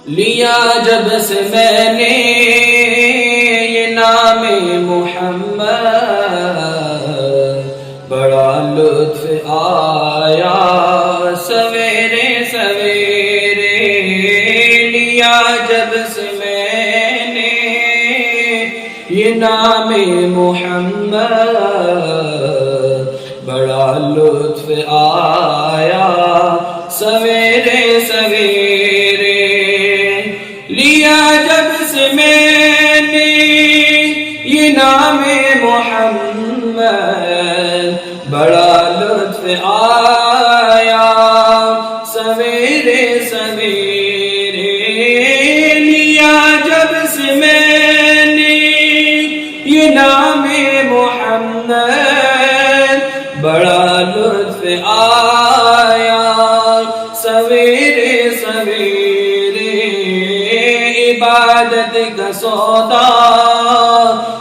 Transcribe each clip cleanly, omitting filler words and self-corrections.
لیا جب سے میں نے یہ نام محمد، بڑا لطف آیا سویرے سویرے۔ لیا جب سے میں نے یہ نام محمد، بڑا لطف آیا سویرے سویرے۔ لیا جب سے میں نے یہ نام محمد، بڑا لطف آیا سویرے سویرے۔ لیا جب سے میں نے یہ نام محمد، بڑا لطف آیا سویرے سویرے۔ عبادت کا سودا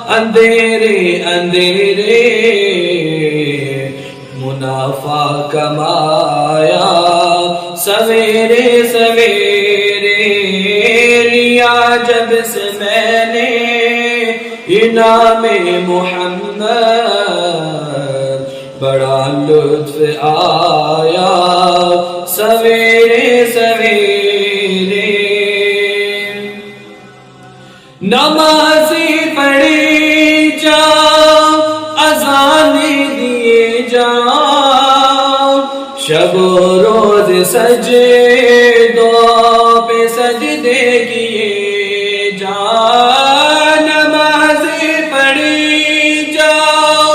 اندھیرے اندھیرے، منافع کمایا سویرے سویرے۔ لیا جب سے میں نے یہ نام محمد، بڑا لطف آیا سویرے سویرے۔ نمازیں پڑھی جاؤ، اذان دیے جاؤ، شب و روز سجدوں پہ سجدے کیے جاؤ۔ نمازیں پڑھی جاؤ،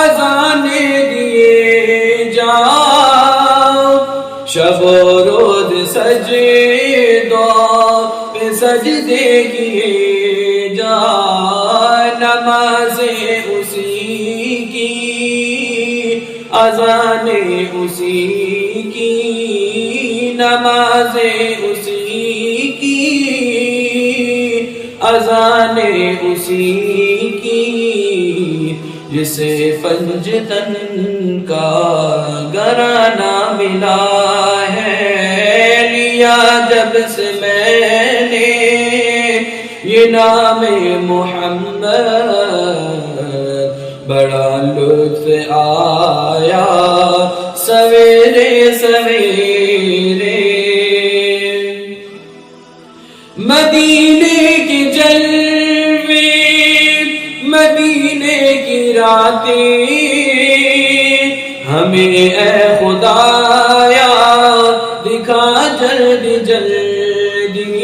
اذان دیے جاؤ، شب و روز سجدوں پہ سجدے کیے جاؤ۔ نمازیں اسی کی، اذانیں اسی کی، نمازیں اسی کی، اذانیں اسی کی، جسے پنجتن کا گھرانہ ملا ہے۔ لیا جب سے میں نے یہ نام محمد، بڑا لطف آیا سویرے سویرے۔ مدینے کے جلوے، مدینے کی راتیں، ہمیں اے خدایا دکھا جلدی جلدی۔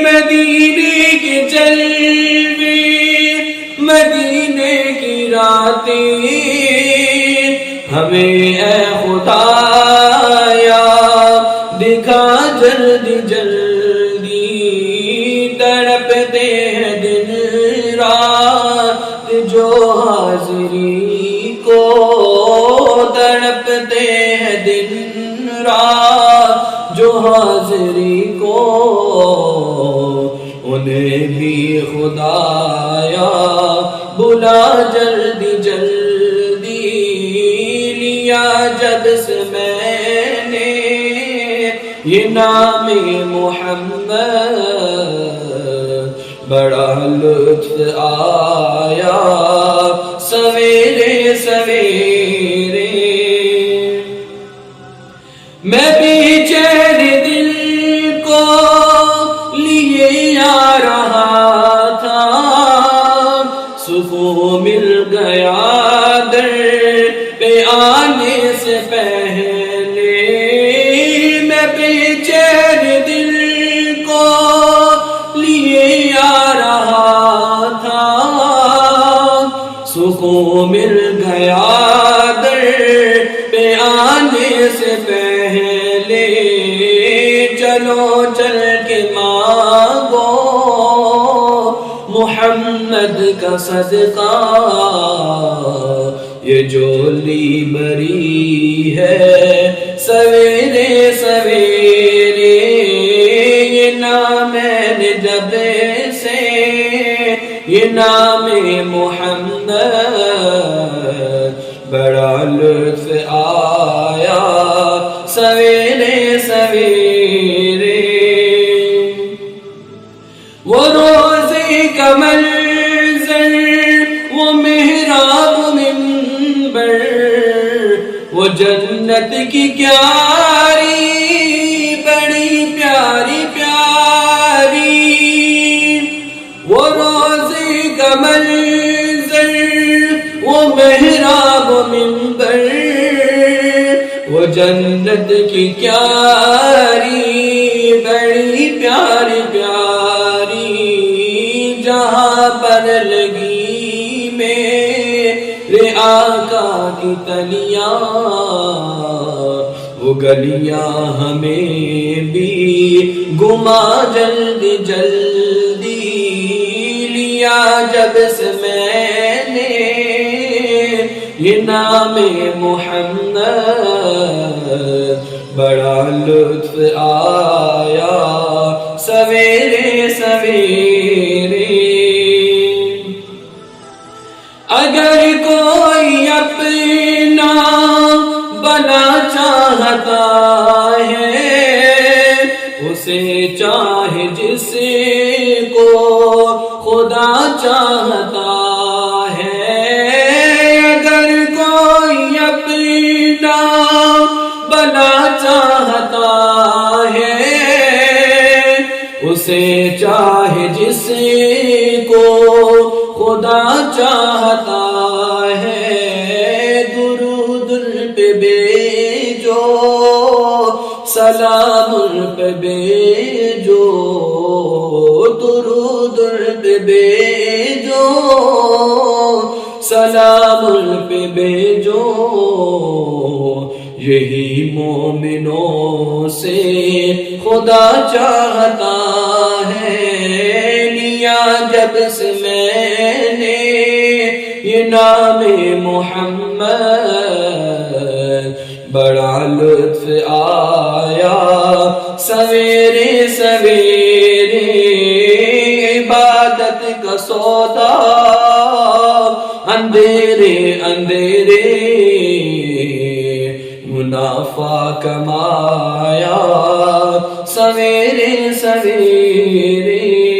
مدینے کے جلوے، مدینے کی راتیں، ہمیں اے خدایا دکھا جلدی جلدی۔ تڑپتے ہیں دن رات جو حاضری کو، تڑپتے ہیں دن رات جو حاضری کو، انہیں بھی خدایا بلا جلدی جلدی۔ لیا جب سے میں نے یہ نام محمد، بڑا لطف آیا سویرے سویرے۔ میں بے چین دل کو لیے آ رہا تھا، سکون مل گیا در پہ آنے سے پہلے۔ میں بے چین دل کو لیے آ رہا تھا، سکون مل گیا در پہ آنے سے پہلے۔ چلو چل کے مانگو محمد کا صدقہ، یہ جولی بری ہے سویرے سویرے۔ یہ نام جب سے یہ نام محمد، بڑا لطف آیا سویرے سویرے۔ منظر وہ محراب منبر وہ جنت کی کیاری بڑی پیاری پیاری وہ روزے کا منظر وہ محراب منبر وہ جنت کی کیاری بڑی پیاری پیاری جہاں پر لگی میرے آقا کی تلیاں وہ گلیاں ہمیں بھی گما جلدی جلدی لیا جب سے میں نے یہ نام محمد بڑا لطف آیا سویرے سویرے اگر کوئی اپنا بنا چاہتا ہے اسے چاہے جس کو خدا چاہتا ہے اگر کوئی اپنا بنا چاہتا ہے اسے چاہے جس کو خدا چاہتا ہے درود پہ بھیجو سلام پہ بھیجو درود پہ بھیجو سلام پہ بھیجو یہی مومنوں سے خدا چاہتا ہے لیا جب سے میں نے یہ نام محمد بڑا لطف آیا سویرے سویرے عبادت کا سودا اندھیرے اندھیرے منافع کمایا سویرے سویرے